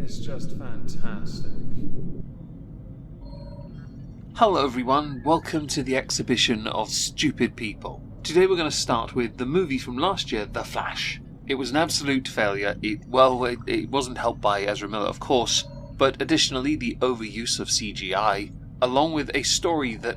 is just fantastic. Hello everyone, welcome to the exhibition of stupid people. Today we're going to start with the movie from last year, The Flash. It was an absolute failure. It wasn't helped by Ezra Miller, of course, but additionally the overuse of CGI, along with a story that,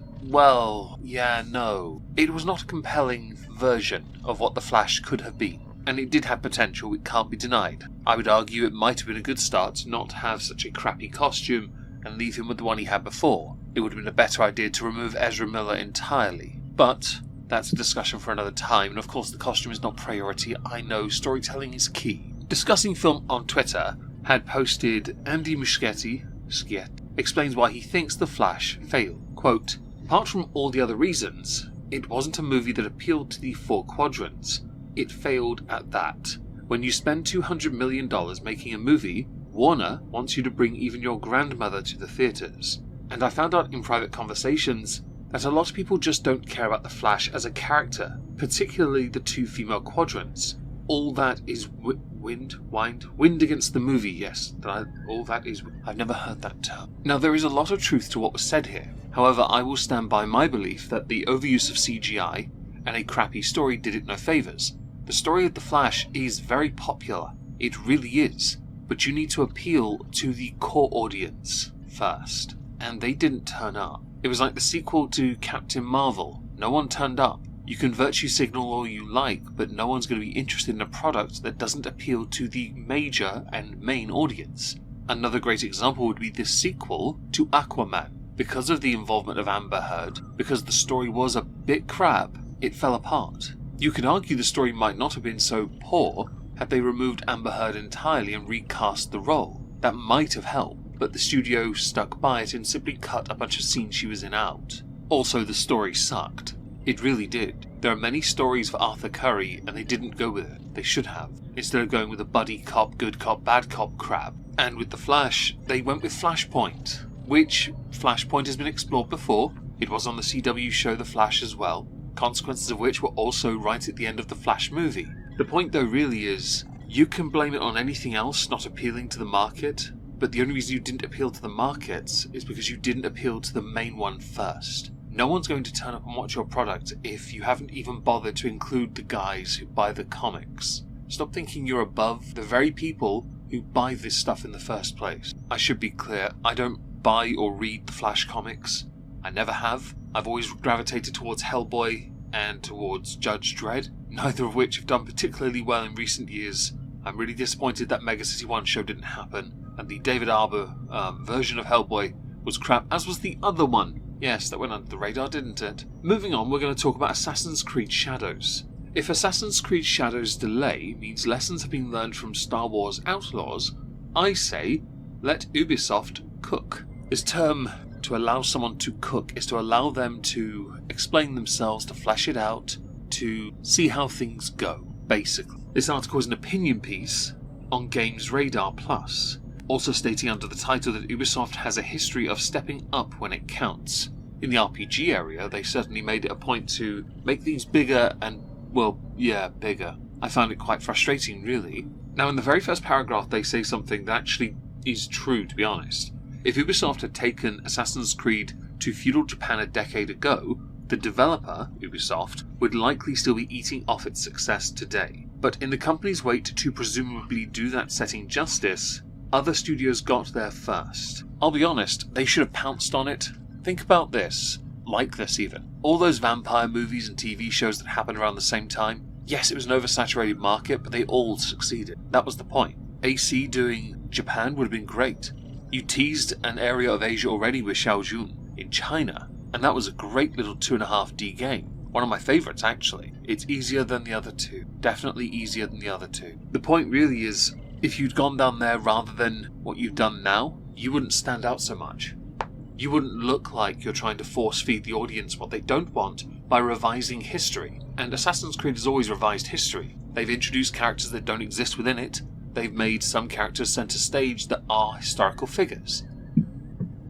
it was not a compelling version of what The Flash could have been. And it did have potential, it can't be denied. I would argue it might have been a good start to not have such a crappy costume and leave him with the one he had before. It would have been a better idea to remove Ezra Miller entirely. But that's a discussion for another time, and of course the costume is not priority. I know, storytelling is key. Discussing Film on Twitter had posted Andy Muschietti explains why he thinks The Flash failed. Quote, apart from all the other reasons, it wasn't a movie that appealed to the four quadrants. It failed at that. When you spend $200 million making a movie, Warner wants you to bring even your grandmother to the theatres. And I found out in private conversations that a lot of people just don't care about the Flash as a character, particularly the two female quadrants. All that is wind against the movie, yes. I've never heard that term. Now there is a lot of truth to what was said here. However, I will stand by my belief that the overuse of CGI and a crappy story did it no favours. The story of the Flash is very popular. It really is. But you need to appeal to the core audience first. And they didn't turn up. It was like the sequel to Captain Marvel. No one turned up. You can virtue signal all you like, but no one's going to be interested in a product that doesn't appeal to the major and main audience. Another great example would be the sequel to Aquaman. Because of the involvement of Amber Heard, because the story was a bit crap, it fell apart. You could argue the story might not have been so poor had they removed Amber Heard entirely and recast the role. That might have helped. But the studio stuck by it and simply cut a bunch of scenes she was in out. Also, the story sucked. It really did. There are many stories for Arthur Curry, and they didn't go with it. They should have. Instead of going with a buddy cop, good cop, bad cop crap. And with The Flash, they went with Flashpoint, which Flashpoint has been explored before. It was on the CW show The Flash as well, consequences of which were also right at the end of the Flash movie. The point though really is, you can blame it on anything else not appealing to the market, but the only reason you didn't appeal to the markets is because you didn't appeal to the main one first. No one's going to turn up and watch your product if you haven't even bothered to include the guys who buy the comics. Stop thinking you're above the very people who buy this stuff in the first place. I should be clear, I don't buy or read the Flash comics. I never have. I've always gravitated towards Hellboy and towards Judge Dredd, neither of which have done particularly well in recent years. I'm really disappointed that Mega City 1 show didn't happen. And the David Arbor version of Hellboy was crap, as was the other one. Yes, that went under the radar, didn't it? Moving on, we're going to talk about Assassin's Creed Shadows. If Assassin's Creed Shadows' delay means lessons have been learned from Star Wars Outlaws, I say, let Ubisoft cook. This term, to allow someone to cook, is to allow them to explain themselves, to flesh it out, to see how things go, basically. This article is an opinion piece on Games Radar Plus, also stating under the title that Ubisoft has a history of stepping up when it counts. In the RPG area, they certainly made it a point to make things bigger and, bigger. I found it quite frustrating, really. Now, in the very first paragraph, they say something that actually is true, to be honest. If Ubisoft had taken Assassin's Creed to feudal Japan a decade ago, the developer, Ubisoft, would likely still be eating off its success today. But in the company's wait to presumably do that setting justice, other studios got there first. I'll be honest, they should have pounced on it. Think about this. Like this even. All those vampire movies and TV shows that happened around the same time. Yes, it was an oversaturated market, but they all succeeded. That was the point. AC doing Japan would have been great. You teased an area of Asia already with Shaojun in China, and that was a great little 2.5D game. One of my favourites, actually. It's easier than the other two. Definitely easier than the other two. The point really is, if you'd gone down there rather than what you've done now, you wouldn't stand out so much. You wouldn't look like you're trying to force-feed the audience what they don't want by revising history. And Assassin's Creed has always revised history. They've introduced characters that don't exist within it. They've made some characters centre stage that are historical figures.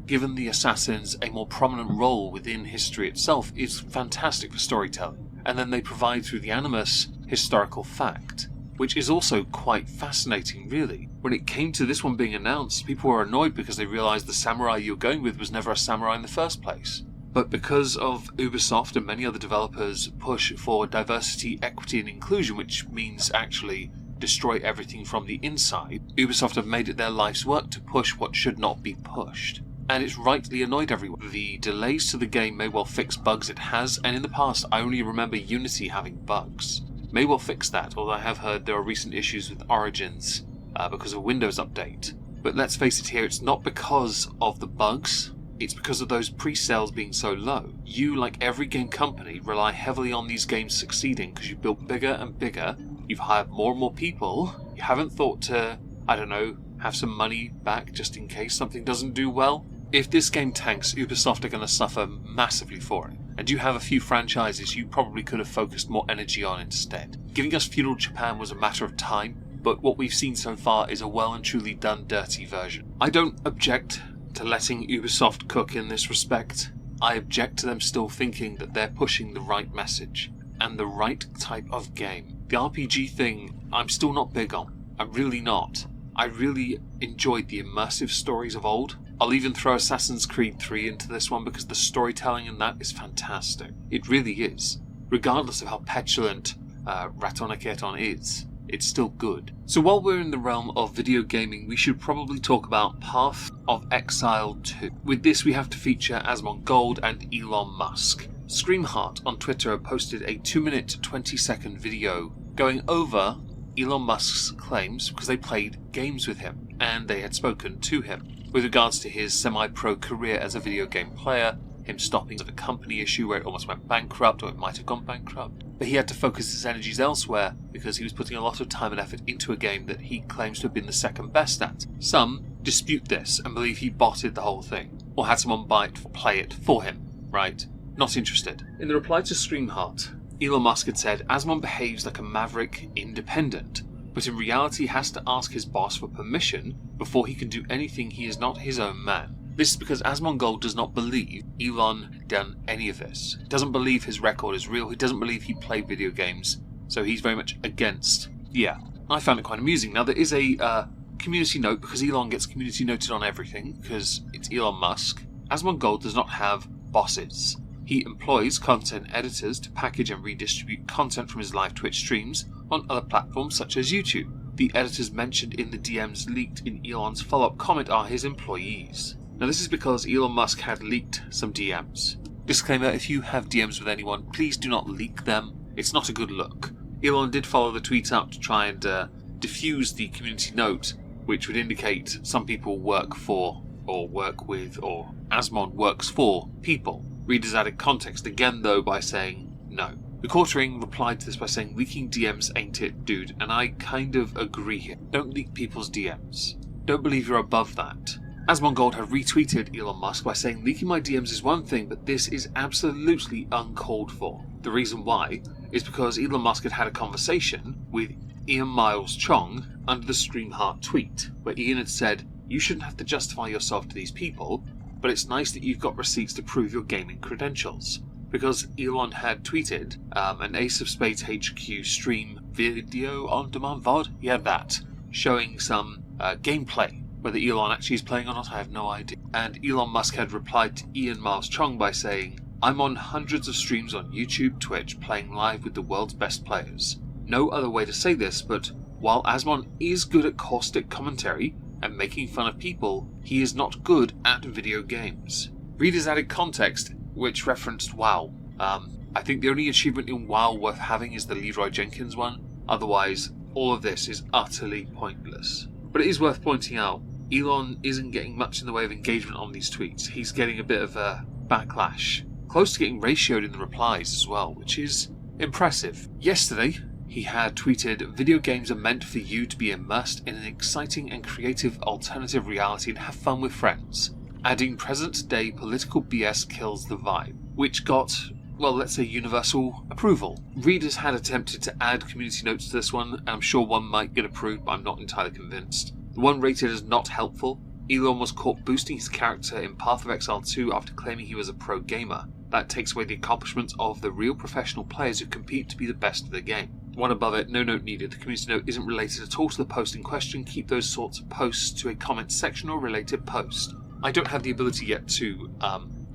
Given the assassins a more prominent role within history itself is fantastic for storytelling. And then they provide through the Animus historical fact, which is also quite fascinating, really. when it came to this one being announced, people were annoyed because they realised the samurai you're going with was never a samurai in the first place. But because of Ubisoft and many other developers' push for diversity, equity and inclusion, which means actually destroy everything from the inside, Ubisoft have made it their life's work to push what should not be pushed. And it's rightly annoyed everyone. The delays to the game may well fix bugs it has, and in the past I only remember Unity having bugs. May well fix that, although I have heard there are recent issues with Origins because of a Windows update. But let's face it here, it's not because of the bugs, it's because of those pre-sales being so low. You, like every game company, rely heavily on these games succeeding because you build bigger and bigger, you've hired more and more people, you haven't thought to, I don't know, have some money back just in case something doesn't do well. If this game tanks, Ubisoft are going to suffer massively for it. And you have a few franchises you probably could have focused more energy on instead. Giving us Feudal Japan was a matter of time, but what we've seen so far is a well and truly done dirty version. I don't object to letting Ubisoft cook in this respect. I object to them still thinking that they're pushing the right message and the right type of game. The RPG thing, I'm still not big on. I'm really not. I really enjoyed the immersive stories of old. I'll even throw Assassin's Creed 3 into this one because the storytelling in that is fantastic. It really is. Regardless of how petulant Ratonic is, it's still good. So while we're in the realm of video gaming, we should probably talk about Path of Exile 2. With this we have to feature Asmongold and Elon Musk. Screamheart on Twitter posted a 2-minute 20-second video going over Elon Musk's claims because they played games with him and they had spoken to him with regards to his semi-pro career as a video game player, him stopping at a company issue where it almost went bankrupt, or it might have gone bankrupt. But he had to focus his energies elsewhere because he was putting a lot of time and effort into a game that he claims to have been the second best at. Some dispute this and believe he botted the whole thing, or had someone play it for him, right? Not interested. In the reply to Screamheart, Elon Musk had said, Asmon behaves like a maverick independent, but in reality has to ask his boss for permission before he can do anything. He is not his own man. This is because Asmongold does not believe Elon done any of this. He doesn't believe his record is real, he doesn't believe he played video games, so he's very much against. Yeah, I found it quite amusing. Now there is a community note, because Elon gets community noted on everything, because it's Elon Musk. Asmongold does not have bosses. He employs content editors to package and redistribute content from his live Twitch streams on other platforms such as YouTube. The editors mentioned in the DMs leaked in Elon's follow-up comment are his employees. Now this is because Elon Musk had leaked some DMs. Disclaimer, if you have DMs with anyone, please do not leak them. It's not a good look. Elon did follow the tweet up to try and diffuse the community note, which would indicate some people work for, or work with, or Asmon works for people. Readers added context again though by saying no. The Quartering replied to this by saying, leaking DMs ain't it, dude, and I kind of agree here. Don't leak people's DMs. Don't believe you're above that. Asmongold had retweeted Elon Musk by saying, leaking my DMs is one thing, but this is absolutely uncalled for. The reason why is because Elon Musk had had a conversation with Ian Miles Chong under the Screamheart tweet, where Ian had said, you shouldn't have to justify yourself to these people, but it's nice that you've got receipts to prove your gaming credentials. Because Elon had tweeted an Ace of Spades HQ stream video on demand VOD, he had that, showing some gameplay. Whether Elon actually is playing or not, I have no idea. And Elon Musk had replied to Ian Miles Chong by saying, I'm on hundreds of streams on YouTube, Twitch, playing live with the world's best players. No other way to say this, but while Asmon is good at caustic commentary and making fun of people, he is not good at video games. Readers added context, which referenced WoW. I think the only achievement in WoW worth having is the Leroy Jenkins one. Otherwise, all of this is utterly pointless. But it is worth pointing out, Elon isn't getting much in the way of engagement on these tweets. He's getting a bit of a backlash. Close to getting ratioed in the replies as well, which is impressive. Yesterday, he had tweeted, video games are meant for you to be immersed in an exciting and creative alternative reality and have fun with friends. Adding present day political BS kills the vibe, which got, well, let's say universal approval. Readers had attempted to add community notes to this one, and I'm sure one might get approved, but I'm not entirely convinced. The one rated as not helpful. Elon was caught boosting his character in Path of Exile 2 after claiming he was a pro gamer. That takes away the accomplishments of the real professional players who compete to be the best of the game. One above it, no note needed. The community note isn't related at all to the post in question. Keep those sorts of posts to a comment section or related post. I don't have the ability yet to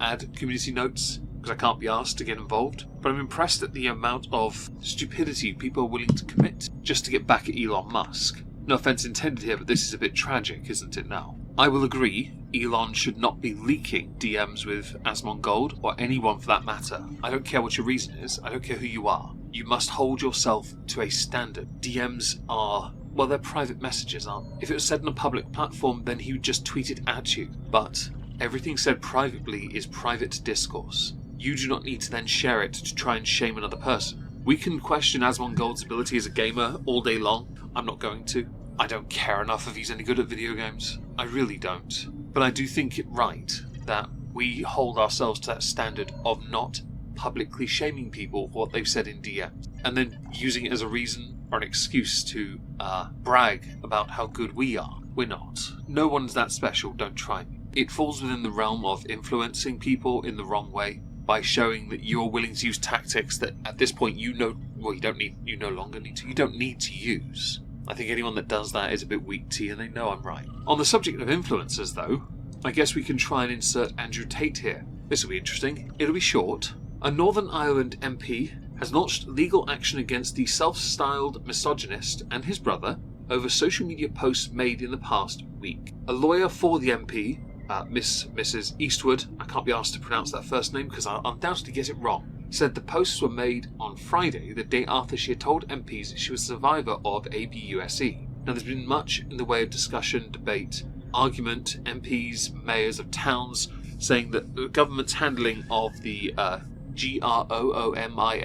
add community notes because I can't be asked to get involved, but I'm impressed at the amount of stupidity people are willing to commit just to get back at Elon Musk. No offense intended here, but this is a bit tragic, isn't it now? I will agree, Elon should not be leaking DMs with Asmongold, or anyone for that matter. I don't care what your reason is, I don't care who you are. You must hold yourself to a standard. DMs are, well, they're private messages, aren't they? If it was said on a public platform, then he would just tweet it at you. But everything said privately is private discourse. You do not need to then share it to try and shame another person. We can question Asmongold's ability as a gamer all day long. I'm not going to. I don't care enough if he's any good at video games. I really don't. But I do think it right that we hold ourselves to that standard of not publicly shaming people for what they've said in DMs, and then using it as a reason or an excuse to brag about how good we are. We're not. No one's that special, don't try me. It falls within the realm of influencing people in the wrong way by showing that you're willing to use tactics that at this point you no longer need to. You don't need to use. I think anyone that does that is a bit weak tea, and they know I'm right. On the subject of influencers, though, I guess we can try and insert Andrew Tate here. This will be interesting. It'll be short. A Northern Ireland MP has launched legal action against the self-styled misogynist and his brother over social media posts made in the past week. A lawyer for the MP, Mrs. Eastwood, I can't be asked to pronounce that first name because I'll undoubtedly get it wrong, said the posts were made on Friday, the day after she had told MPs that she was a survivor of ABUSE. Now, there's been much in the way of discussion, debate, argument, MPs, mayors of towns saying that the government's handling of the GROOMING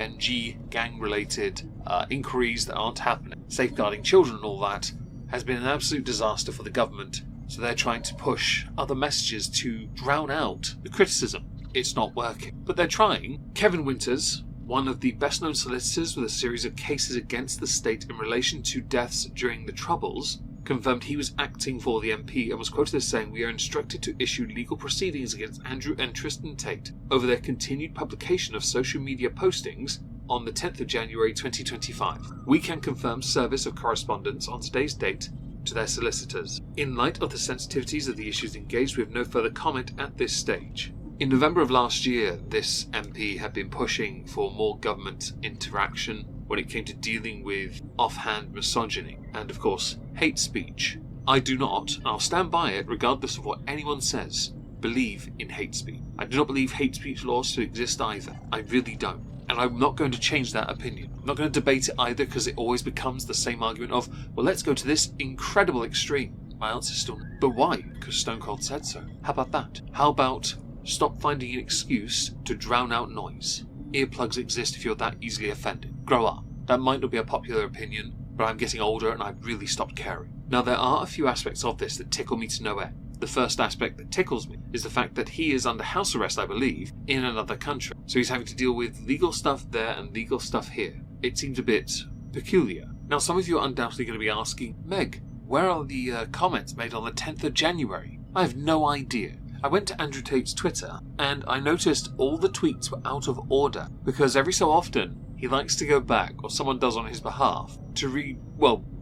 gang-related inquiries that aren't happening, safeguarding children and all that, has been an absolute disaster for the government. So they're trying to push other messages to drown out the criticism. It's not working, but they're trying. Kevin Winters, one of the best-known solicitors with a series of cases against the state in relation to deaths during the Troubles, confirmed he was acting for the MP and was quoted as saying, "We are instructed to issue legal proceedings against Andrew and Tristan Tate over their continued publication of social media postings on the 10th of January 2025. We can confirm service of correspondence on today's date to their solicitors. In light of the sensitivities of the issues engaged, we have no further comment at this stage." In November of last year, this MP had been pushing for more government interaction when it came to dealing with offhand misogyny and, of course, hate speech. I do not, and I'll stand by it regardless of what anyone says, believe in hate speech. I do not believe hate speech laws to exist either. I really don't. And I'm not going to change that opinion. I'm not going to debate it either because it always becomes the same argument of, well, let's go to this incredible extreme. My answer is still no. But why? Because Stone Cold said so. How about that? How about stop finding an excuse to drown out noise? Earplugs exist if you're that easily offended. Grow up. That might not be a popular opinion, but I'm getting older and I've really stopped caring. Now, there are a few aspects of this that tickle me to no end. The first aspect that tickles me is the fact that he is under house arrest, I believe, in another country. So he's having to deal with legal stuff there and legal stuff here. It seems a bit peculiar. Now, some of you are undoubtedly going to be asking, Meg, where are the comments made on the 10th of January? I have no idea. I went to Andrew Tate's Twitter and I noticed all the tweets were out of order because every so often he likes to go back, or someone does on his behalf, to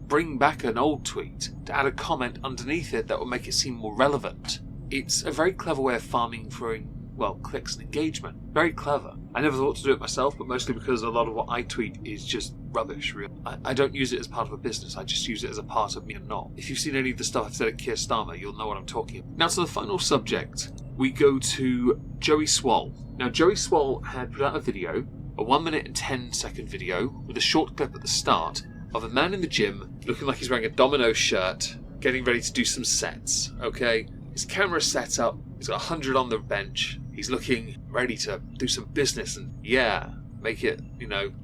bring back an old tweet to add a comment underneath it that will make it seem more relevant. It's a very clever way of farming for, clicks and engagement. Very clever. I never thought to do it myself, but mostly because a lot of what I tweet is just rubbish, really. I don't use it as part of a business, I just use it as a part of me and not. If you've seen any of the stuff I've said at Keir Starmer, you'll know what I'm talking about. Now to the final subject, we go to Joey Swall. Now Joey Swall had put out a video, a 1 minute and 10-second video, with a short clip at the start, of a man in the gym looking like he's wearing a Domino shirt, getting ready to do some sets, okay? His camera's set up, he's got 100 on the bench, he's looking ready to do some business and, make it,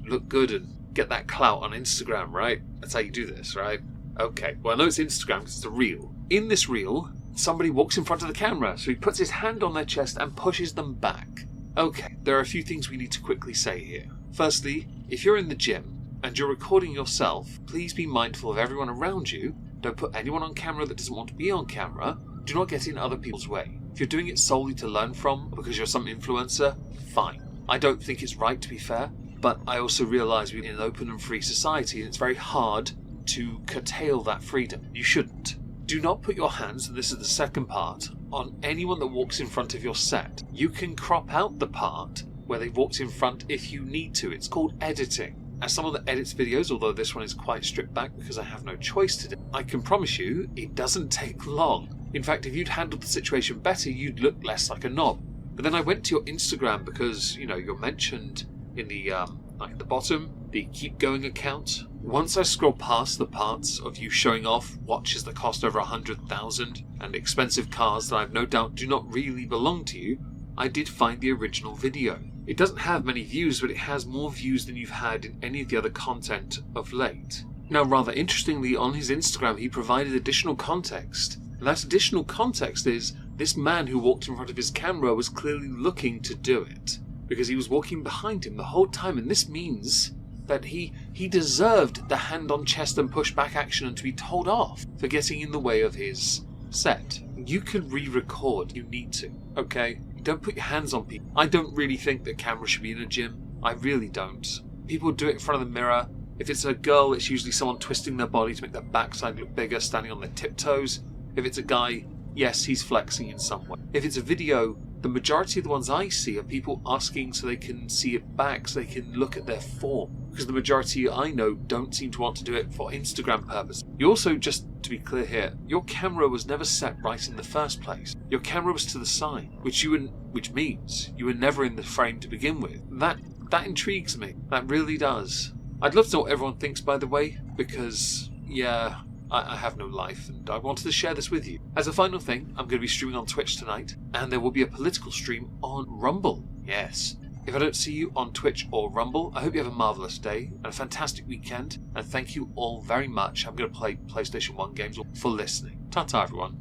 look good and get that clout on Instagram, right? That's how you do this, right? Okay, well I know it's Instagram because it's a reel. In this reel, somebody walks in front of the camera, so he puts his hand on their chest and pushes them back. Okay, there are a few things we need to quickly say here. Firstly, if you're in the gym, and you're recording yourself, please be mindful of everyone around you. Don't put anyone on camera that doesn't want to be on camera. Do not get in other people's way. If you're doing it solely to learn from, or because you're some influencer, fine. I don't think it's right, to be fair. But I also realise we're in an open and free society, and it's very hard to curtail that freedom. You shouldn't. Do not put your hands, and this is the second part, on anyone that walks in front of your set. You can crop out the part where they've walked in front if you need to. It's called editing. As someone that edits videos, although this one is quite stripped back because I have no choice to do, I can promise you it doesn't take long. In fact, if you'd handled the situation better, you'd look less like a knob. But then I went to your Instagram because, you know, you're mentioned in the, like at the bottom, the Keep Going account. Once I scrolled past the parts of you showing off watches that cost over 100,000 and expensive cars that I've no doubt do not really belong to you, I did find the original video. It doesn't have many views, but it has more views than you've had in any of the other content of late. Now, rather interestingly, on his Instagram, he provided additional context. And that additional context is this man who walked in front of his camera was clearly looking to do it, because he was walking behind him the whole time, and this means that he deserved the hand on chest and push back action and to be told off for getting in the way of his set. You can re-record, you need to, okay? Don't put your hands on people. I don't really think that cameras should be in a gym. I really don't. People do it in front of the mirror. If it's a girl, it's usually someone twisting their body to make their backside look bigger, standing on their tiptoes. If it's a guy, yes, he's flexing in some way. If it's a video, the majority of the ones I see are people asking so they can see it back, so they can look at their form. Because the majority I know don't seem to want to do it for Instagram purposes. You also, just to be clear here, your camera was never set right in the first place. Your camera was to the side, which means you were never in the frame to begin with. That intrigues me. That really does. I'd love to know what everyone thinks, by the way, because, yeah, I have no life, and I wanted to share this with you. As a final thing, I'm going to be streaming on Twitch tonight, and there will be a political stream on Rumble. Yes. If I don't see you on Twitch or Rumble, I hope you have a marvellous day and a fantastic weekend, and thank you all very much. I'm going to play PlayStation 1 games for listening. Ta-ta, everyone.